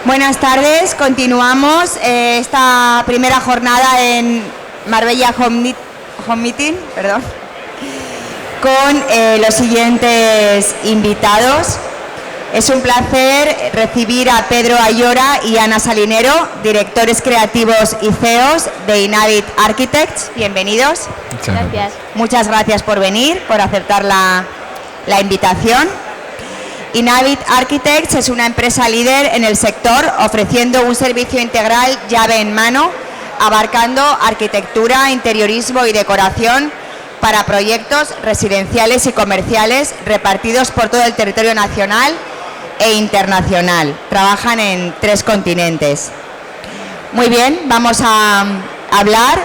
Buenas tardes, continuamos esta primera jornada en Marbella Home Meeting, con los siguientes invitados. Es un placer recibir a Pedro Ayora y Ana Salinero, directores creativos y CEOs de Inhabit Architects. Bienvenidos. Muchas gracias. Muchas gracias por venir, por aceptar la invitación. Inhabit Architects es una empresa líder en el sector, ofreciendo un servicio integral llave en mano, abarcando arquitectura, interiorismo y decoración para proyectos residenciales y comerciales repartidos por todo el territorio nacional e internacional. Trabajan en 3 continentes. Muy bien, vamos a hablar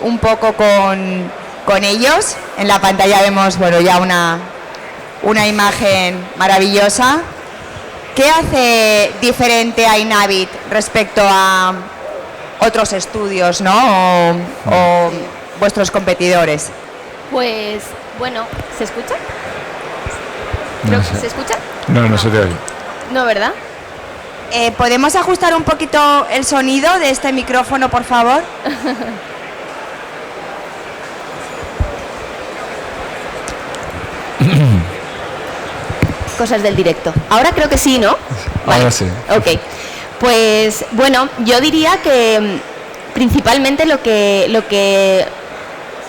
un poco con ellos. En la pantalla vemos ya una imagen maravillosa. ¿Qué hace diferente a Inhabit respecto a otros estudios, ¿no? o vuestros competidores? Pues, bueno, ¿se escucha? No sé. ¿Se escucha? No se te oye. No, ¿verdad? ¿Podemos ajustar un poquito el sonido de este micrófono, por favor? Cosas del directo. Ahora creo que sí, ¿no? Vale. Ahora sí. Ok. Pues, bueno, yo diría que principalmente lo que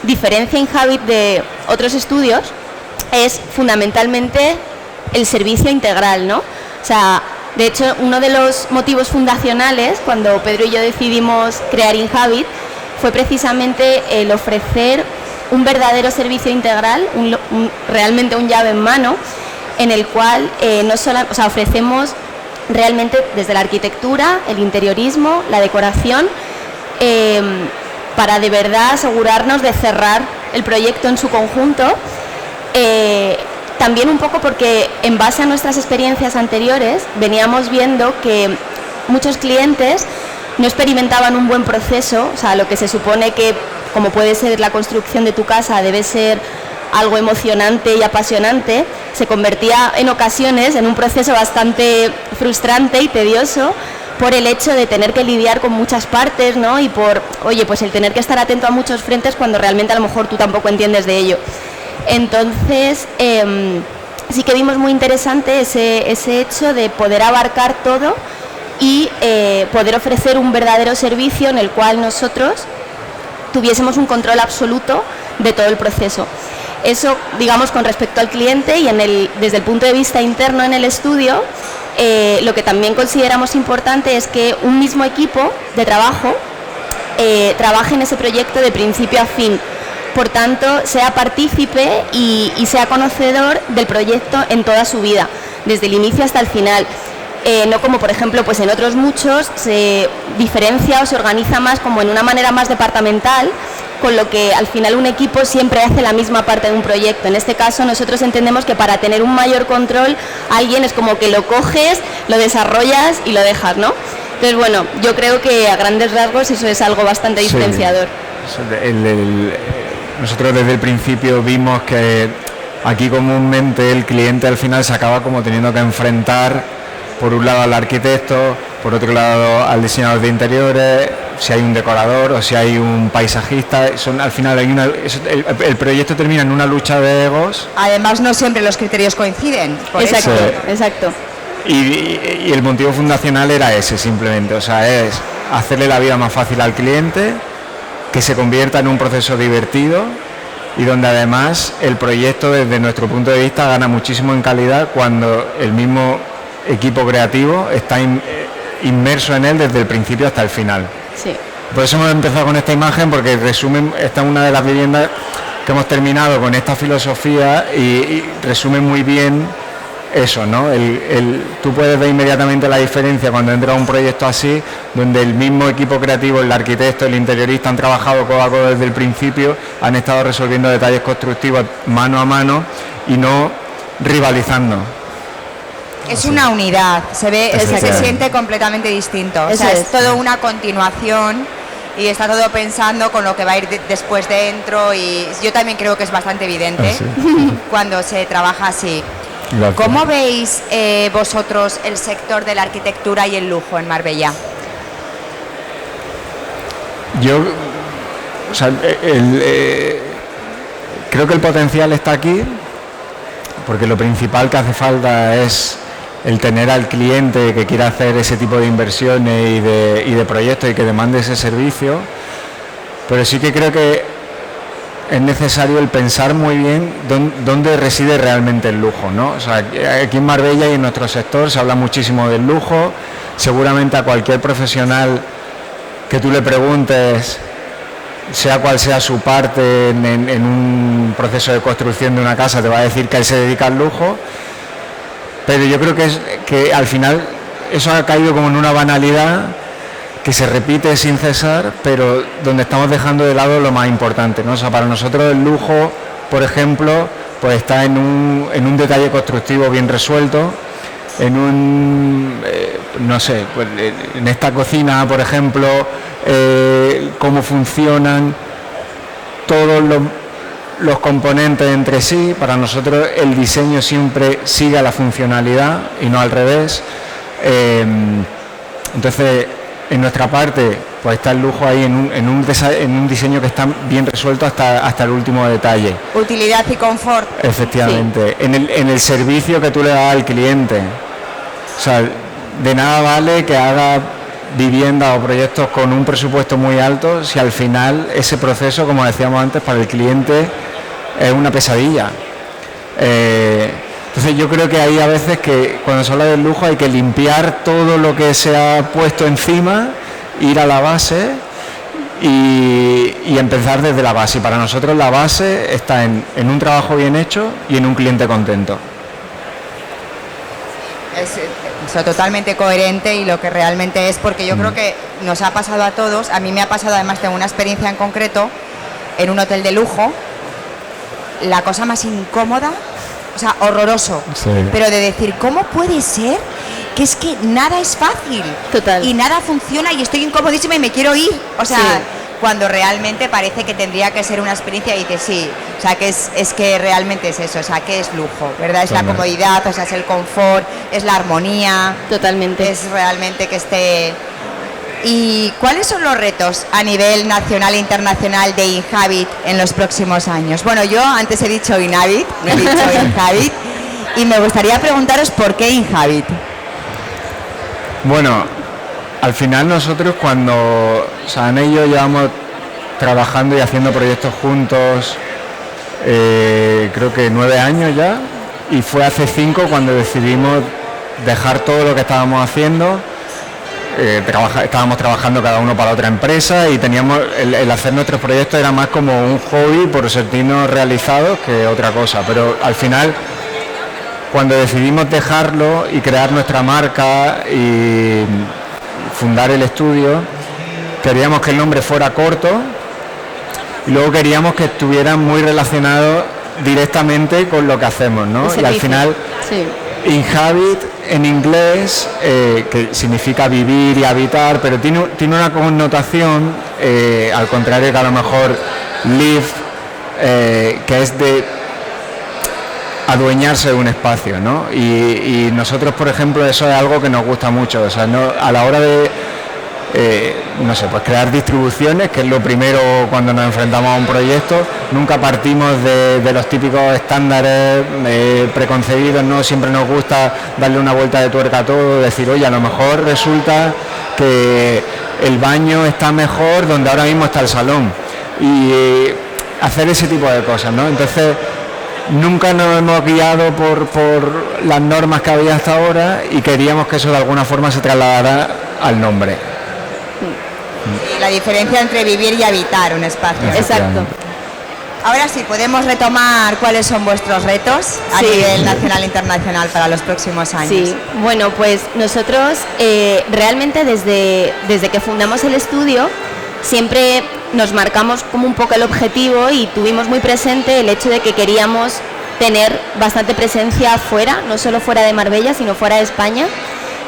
diferencia Inhabit de otros estudios es fundamentalmente el servicio integral, ¿no? O sea, de hecho, uno de los motivos fundacionales cuando Pedro y yo decidimos crear Inhabit fue precisamente el ofrecer un verdadero servicio integral, realmente un llave en mano, en el cual ofrecemos realmente desde la arquitectura, el interiorismo, la decoración, para de verdad asegurarnos de cerrar el proyecto en su conjunto. También un poco porque en base a nuestras experiencias anteriores veníamos viendo que muchos clientes no experimentaban un buen proceso, o sea, lo que se supone que, como puede ser la construcción de tu casa, debe ser algo emocionante y apasionante, se convertía en ocasiones en un proceso bastante frustrante y tedioso por el hecho de tener que lidiar con muchas partes, ¿no? Y por, pues el tener que estar atento a muchos frentes cuando realmente a lo mejor tú tampoco entiendes de ello. Entonces, sí que vimos muy interesante ese hecho de poder abarcar todo y poder ofrecer un verdadero servicio en el cual nosotros tuviésemos un control absoluto de todo el proceso. Eso, digamos, con respecto al cliente, y desde el punto de vista interno en el estudio, lo que también consideramos importante es que un mismo equipo de trabajo trabaje en ese proyecto de principio a fin. Por tanto, sea partícipe y sea conocedor del proyecto en toda su vida, desde el inicio hasta el final. No como, por ejemplo, pues en otros muchos se diferencia o se organiza más como en una manera más departamental, con lo que al final un equipo siempre hace la misma parte de un proyecto. En este caso nosotros entendemos que para tener un mayor control, alguien es como que lo coges, lo desarrollas y lo dejas, ¿no? Entonces, bueno, yo creo que a grandes rasgos eso es algo bastante diferenciador. Sí. Nosotros desde el principio vimos que aquí comúnmente el cliente al final se acaba como teniendo que enfrentar, por un lado al arquitecto, por otro lado al diseñador de interiores, si hay un decorador o si hay un paisajista. Al final el proyecto termina en una lucha de egos. Además, no siempre los criterios coinciden. Exacto. Y el motivo fundacional era ese, simplemente, o sea, es hacerle la vida más fácil al cliente, que se convierta en un proceso divertido y donde además el proyecto, desde nuestro punto de vista, gana muchísimo en calidad cuando el mismo equipo creativo está inmerso en él desde el principio hasta el final. Sí. Por eso hemos empezado con esta imagen, porque resume, esta es una de las viviendas que hemos terminado con esta filosofía y resume muy bien eso, ¿no? Tú puedes ver inmediatamente la diferencia cuando entras a un proyecto así, donde el mismo equipo creativo, el arquitecto, el interiorista han trabajado codo a codo desde el principio, han estado resolviendo detalles constructivos mano a mano y no rivalizando. Es una unidad, se siente completamente distinto. O sea, es todo una continuación y está todo pensando con lo que va a ir después dentro, y yo también creo que es bastante evidente cuando se trabaja así. Gracias. ¿Cómo veis vosotros el sector de la arquitectura y el lujo en Marbella? Yo, o sea, creo que el potencial está aquí, porque lo principal que hace falta es el tener al cliente que quiera hacer ese tipo de inversiones y de proyectos y que demande ese servicio, pero sí que creo que es necesario el pensar muy bien dónde reside realmente el lujo, ¿no? O sea, aquí en Marbella y en nuestro sector se habla muchísimo del lujo. Seguramente a cualquier profesional que tú le preguntes, sea cual sea su parte en un proceso de construcción de una casa, te va a decir que él se dedica al lujo, pero yo creo que al final eso ha caído como en una banalidad que se repite sin cesar, pero donde estamos dejando de lado lo más importante, ¿no? O sea, para nosotros el lujo, por ejemplo, pues está en un detalle constructivo bien resuelto, en un, no sé, pues en esta cocina, por ejemplo, cómo funcionan todos los componentes entre sí. Para nosotros el diseño siempre sigue a la funcionalidad y no al revés. Entonces, en nuestra parte, pues está el lujo ahí en un diseño que está bien resuelto hasta el último detalle. Utilidad y confort. Efectivamente. Sí. En el servicio que tú le das al cliente. O sea, de nada vale que haga viviendas o proyectos con un presupuesto muy alto si al final ese proceso, como decíamos antes, para el cliente es una pesadilla. Entonces yo creo que hay a veces que cuando se habla del lujo hay que limpiar todo lo que se ha puesto encima, ir a la base y empezar desde la base. Y para nosotros la base está en un trabajo bien hecho y en un cliente contento. Es totalmente coherente y lo que realmente es, porque yo creo que nos ha pasado a todos. A mí me ha pasado, además tengo una experiencia en concreto en un hotel de lujo, la cosa más incómoda, o sea, horroroso, sí. Pero de decir, ¿cómo puede ser que es que nada es fácil? Total. Y nada funciona y estoy incomodísima y me quiero ir? O sea, sí. Cuando realmente parece que tendría que ser una experiencia y dices, sí, o sea, que es que realmente es eso, o sea, que es lujo, ¿verdad? Es la comodidad, o sea, es el confort, es la armonía. Totalmente. Es realmente que esté... ¿Y cuáles son los retos a nivel nacional e internacional de Inhabit en los próximos años? Bueno, yo antes he dicho Inhabit, no he dicho Inhabit, y me gustaría preguntaros por qué Inhabit. Bueno, al final nosotros cuando, o sea, Ana y yo llevamos trabajando y haciendo proyectos juntos, creo que 9 años ya, y fue hace 5 cuando decidimos dejar todo lo que estábamos haciendo. Estábamos trabajando cada uno para otra empresa y teníamos el hacer nuestros proyectos era más como un hobby por sentirnos realizados que otra cosa, pero al final cuando decidimos dejarlo y crear nuestra marca y fundar el estudio, queríamos que el nombre fuera corto y luego queríamos que estuviera muy relacionado directamente con lo que hacemos, ¿no? Y al final sí. Inhabit en inglés, que significa vivir y habitar, pero tiene una connotación, al contrario que a lo mejor live, que es de adueñarse de un espacio, ¿no? Y nosotros, por ejemplo, eso es algo que nos gusta mucho, o sea, no, a la hora de no sé, pues crear distribuciones, que es lo primero cuando nos enfrentamos a un proyecto. Nunca partimos de los típicos estándares preconcebidos, ¿no? Siempre nos gusta darle una vuelta de tuerca a todo, decir, oye, a lo mejor resulta que el baño está mejor donde ahora mismo está el salón, y hacer ese tipo de cosas, ¿no? Entonces nunca nos hemos guiado por las normas que había hasta ahora y queríamos que eso de alguna forma se trasladara al nombre. La diferencia entre vivir y habitar un espacio. Exacto. Ahora sí, podemos retomar cuáles son vuestros retos a nivel nacional e internacional para los próximos años. Sí, bueno, pues nosotros realmente desde que fundamos el estudio siempre nos marcamos como un poco el objetivo y tuvimos muy presente el hecho de que queríamos tener bastante presencia fuera, no solo fuera de Marbella, sino fuera de España.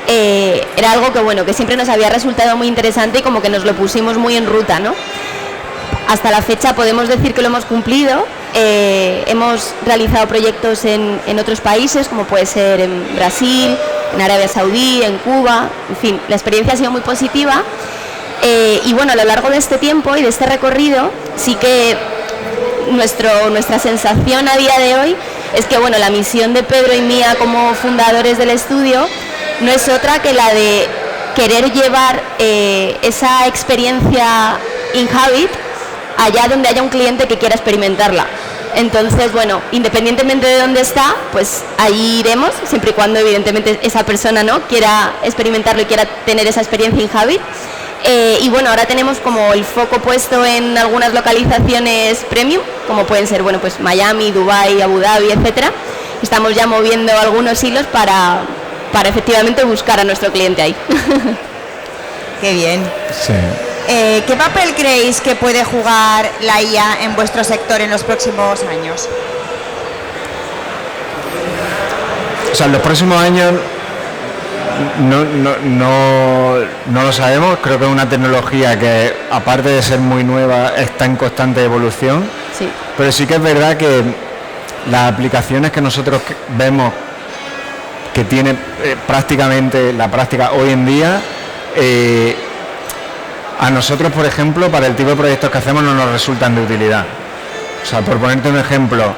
Era algo que bueno, que siempre nos había resultado muy interesante y como que nos lo pusimos muy en ruta, ¿no? Hasta la fecha podemos decir que lo hemos cumplido, hemos realizado proyectos en otros países, como puede ser en Brasil, en Arabia Saudí, en Cuba, en fin, la experiencia ha sido muy positiva. Y bueno, a lo largo de este tiempo y de este recorrido, sí que nuestra sensación a día de hoy es que bueno, la misión de Pedro y mía como fundadores del estudio no es otra que la de querer llevar esa experiencia Inhabit allá donde haya un cliente que quiera experimentarla. Entonces, bueno, independientemente de dónde está, pues allí iremos, siempre y cuando evidentemente esa persona no quiera experimentarlo y quiera tener esa experiencia Inhabit. Y bueno, ahora tenemos como el foco puesto en algunas localizaciones premium, como pueden ser, bueno, pues Miami, Dubái, Abu Dhabi, etcétera. Estamos ya moviendo algunos hilos para efectivamente buscar a nuestro cliente ahí. Qué bien. Sí. ¿Qué papel creéis que puede jugar la IA en vuestro sector en los próximos años? O sea, en los próximos años no lo sabemos. Creo que es una tecnología que, aparte de ser muy nueva, está en constante evolución. Sí. Pero sí que es verdad que las aplicaciones que nosotros vemos que tiene prácticamente la práctica hoy en día, a nosotros, por ejemplo, para el tipo de proyectos que hacemos no nos resultan de utilidad. O sea, por ponerte un ejemplo,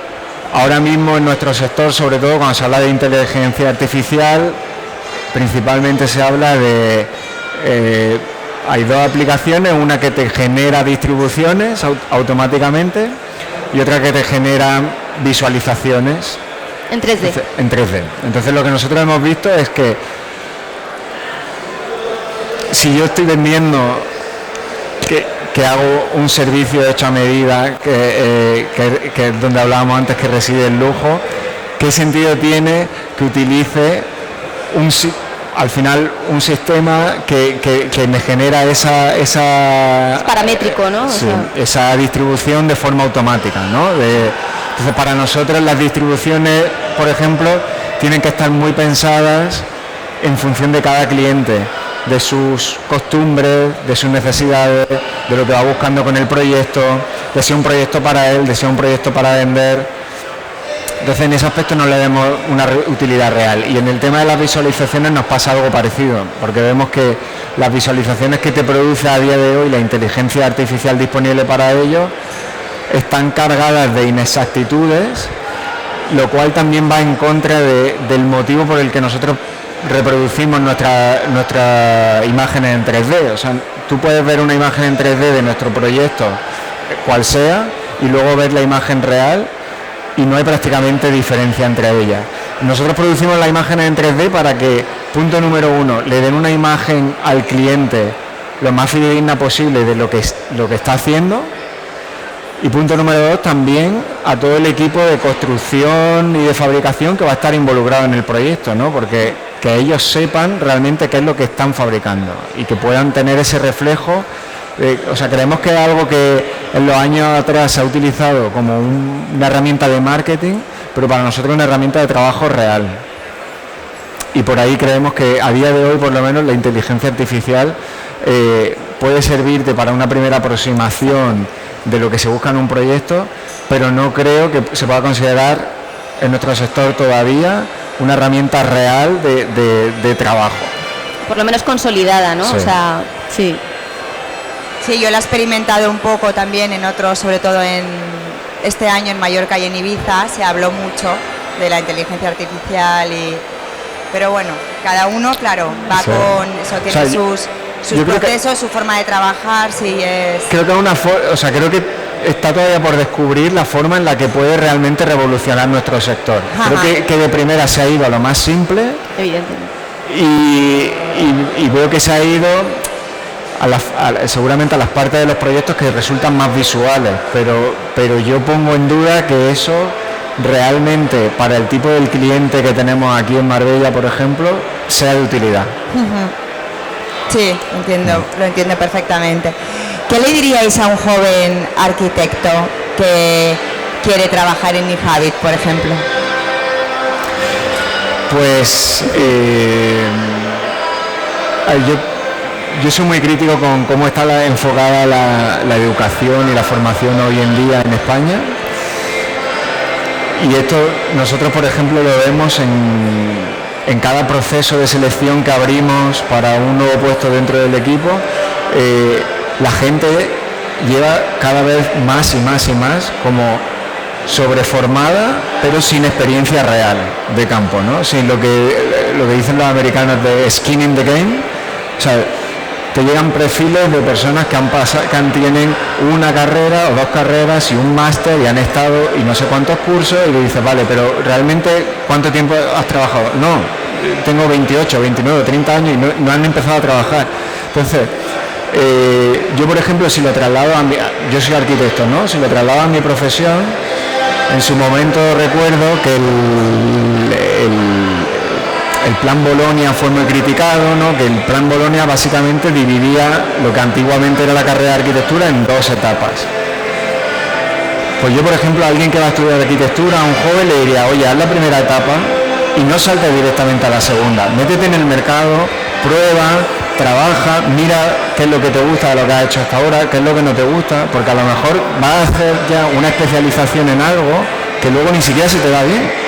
ahora mismo en nuestro sector, sobre todo cuando se habla de inteligencia artificial, principalmente se habla de... hay dos aplicaciones, una que te genera distribuciones automáticamente y otra que te genera visualizaciones En 3D. en 3D. Entonces lo que nosotros hemos visto es que si yo estoy vendiendo que hago un servicio hecho a medida, que es donde hablábamos antes que reside el lujo, ¿qué sentido tiene que utilice al final un sistema que me genera esa Es paramétrico, ¿no? Sí, esa distribución de forma automática, ¿no? Entonces, para nosotros las distribuciones, por ejemplo, tienen que estar muy pensadas en función de cada cliente, de sus costumbres, de sus necesidades, de lo que va buscando con el proyecto, de si es un proyecto para él, de si es un proyecto para vender. Entonces, en ese aspecto no le vemos una utilidad real. Y en el tema de las visualizaciones nos pasa algo parecido, porque vemos que las visualizaciones que te produce a día de hoy la inteligencia artificial disponible para ello están cargadas de inexactitudes, lo cual también va en contra del motivo por el que nosotros reproducimos nuestras imágenes en 3D. O sea, tú puedes ver una imagen en 3D de nuestro proyecto, cual sea, y luego ver la imagen real y no hay prácticamente diferencia entre ellas. Nosotros producimos las imágenes en 3D para que, punto número uno, le den una imagen al cliente lo más fidedigna posible de lo que está haciendo, y punto número dos, también a todo el equipo de construcción y de fabricación que va a estar involucrado en el proyecto, ¿no? Porque que ellos sepan realmente qué es lo que están fabricando y que puedan tener ese reflejo. O sea, creemos que es algo que en los años atrás se ha utilizado como una herramienta de marketing, pero para nosotros es una herramienta de trabajo real. Y por ahí creemos que a día de hoy, por lo menos, la inteligencia artificial puede servirte para una primera aproximación de lo que se busca en un proyecto, pero no creo que se pueda considerar en nuestro sector todavía una herramienta real de trabajo. Por lo menos consolidada, ¿no? Sí. O sea, sí. Sí, yo la he experimentado un poco también en otros, sobre todo en este año en Mallorca y en Ibiza, se habló mucho de la inteligencia artificial, pero bueno, cada uno, claro, va sí. con eso, tiene sus procesos, su forma de trabajar, sí es... Creo que creo que está todavía por descubrir la forma en la que puede realmente revolucionar nuestro sector. Ajá. Creo que de primera se ha ido a lo más simple. Evidentemente. Y veo que se ha ido seguramente a las partes de los proyectos que resultan más visuales, pero yo pongo en duda que eso realmente para el tipo del cliente que tenemos aquí en Marbella, por ejemplo, sea de utilidad. Sí, lo entiendo perfectamente. ¿Qué le diríais a un joven arquitecto que quiere trabajar en Inhabit, por ejemplo? Pues yo soy muy crítico con cómo está enfocada la educación y la formación hoy en día en España. Y esto nosotros, por ejemplo, lo vemos en cada proceso de selección que abrimos para un nuevo puesto dentro del equipo. La gente lleva cada vez más y más y más como sobreformada, pero sin experiencia real de campo, ¿no? Sin lo que dicen los americanos de skin in the game. O sea, te llegan perfiles de personas que tienen una carrera o 2 carreras y un máster y han estado y no sé cuántos cursos, y le dices, vale, pero realmente ¿cuánto tiempo has trabajado? No, tengo 28, 29, 30 años y no han empezado a trabajar. Entonces, yo, por ejemplo, si lo traslado yo soy arquitecto, ¿no? Si lo traslado a mi profesión, en su momento recuerdo que el plan Bolonia fue muy criticado, ¿no? Que el plan Bolonia básicamente dividía lo que antiguamente era la carrera de arquitectura en 2 etapas. Pues yo, por ejemplo, a alguien que va a estudiar arquitectura, a un joven, le diría, oye, haz la primera etapa y no saltes directamente a la segunda. Métete en el mercado, prueba, trabaja, mira qué es lo que te gusta de lo que has hecho hasta ahora, qué es lo que no te gusta, porque a lo mejor vas a hacer ya una especialización en algo que luego ni siquiera se te da bien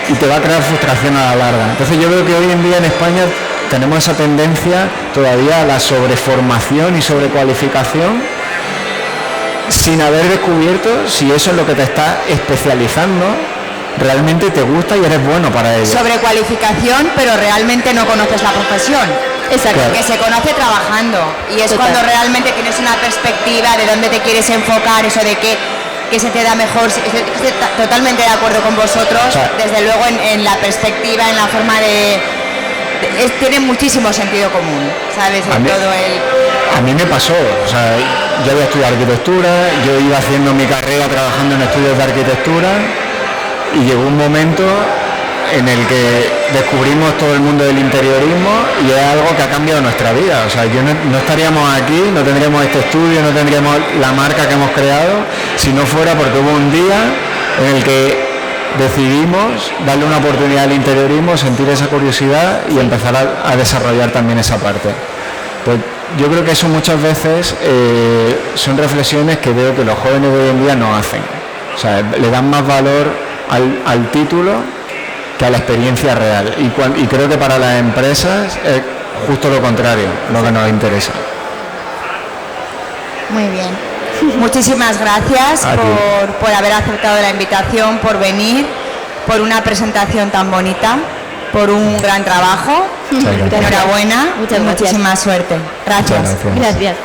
y te va a crear frustración a la larga. Entonces yo veo que hoy en día en España tenemos esa tendencia todavía a la sobreformación y sobrecualificación sin haber descubierto si eso es lo que te está especializando realmente te gusta y eres bueno para ello. Sobrecualificación, pero realmente no conoces la profesión. Exacto. Claro. Que se conoce trabajando y es cuando realmente tienes una perspectiva de dónde te quieres enfocar, eso de que se te da mejor. Estoy totalmente de acuerdo con vosotros, o sea, desde luego en la perspectiva, en la forma tiene muchísimo sentido común, ¿sabes? A mí me pasó, o sea, yo había estudiado arquitectura, yo iba haciendo mi carrera trabajando en estudios de arquitectura y llegó un momento en el que descubrimos todo el mundo del interiorismo y es algo que ha cambiado nuestra vida. O sea, no estaríamos aquí, no tendríamos este estudio, no tendríamos la marca que hemos creado si no fuera porque hubo un día en el que decidimos darle una oportunidad al interiorismo, sentir esa curiosidad y empezar a desarrollar también esa parte. Pues yo creo que eso muchas veces son reflexiones que veo que los jóvenes de hoy en día no hacen. O sea, le dan más valor al título que a la experiencia real. Y creo que para las empresas es justo lo contrario, lo que nos interesa. Muy bien. Muchísimas gracias por haber aceptado la invitación, por venir, por una presentación tan bonita, por un gran trabajo. Enhorabuena. Muchas gracias. Muchísima suerte. Gracias. Muchas gracias. Gracias.